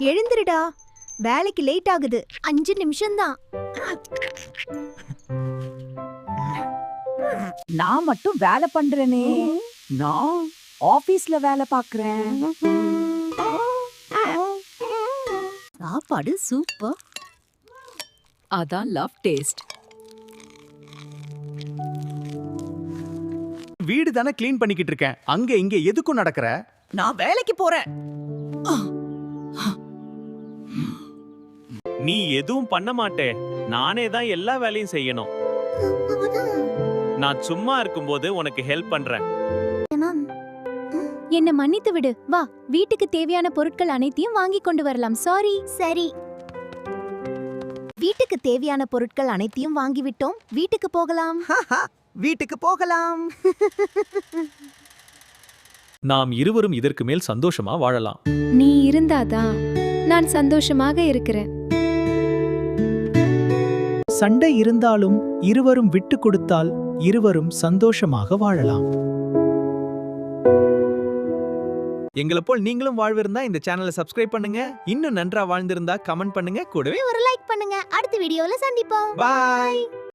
எழுந்திருடா, வேலைக்கு லேட் ஆகுது. 5 நிமிஷம்தான். நான் மட்டும் வேலை பண்றேனே. நான் ஆபீஸ்ல வேலை பாக்குறேன். சாப்பாடு சூப்பர். அதான் லவ் டேஸ்ட். வீடு தானே க்ளீன் பண்ணிக்கிட்டு இருக்கேன். அங்க இங்க எதுக்கும் நடக்கற? நான் வேலைக்கு போறேன். நீ எதுவும் பண்ண மாட்டே. நானே தான் எல்லா வேலையும் செய்யணும். நான் சும்மா இருக்கும்போது உனக்கு ஹெல்ப் பண்றேன். என்ன மன்னித்து விடு. வா, வீட்டுக்கு தேவையான பொருட்கள் அனைத்தையும் வாங்கி கொண்டு வரலாம். சாரி. சரி. வீட்டுக்கு தேவையான பொருட்கள் அனைத்தையும் வாங்கிவிட்டோம். வீட்டுக்கு போகலாம். வீட்டுக்கு போகலாம். நாம் இருவரும் இதற்கு மேல் சந்தோஷமா வாழலாம். நீ இருந்தாதான் நான் சந்தோஷமாக இருக்கிறேன். சண்டை இருந்தாலும் இருவரும் விட்டு கொடுத்தால் இருவரும் சந்தோஷமாக வாழலாம். எங்களை போல் நீங்களும் வாழ்விருந்தா இந்த சேனலை சப்ஸ்கிரைப் பண்ணுங்க. இன்னும் நன்றா வாழ்ந்திருந்தா கமெண்ட் பண்ணுங்க. கூடவே ஒரு லைக் பண்ணுங்க. அடுத்த வீடியோல சந்திப்போம். பாய்.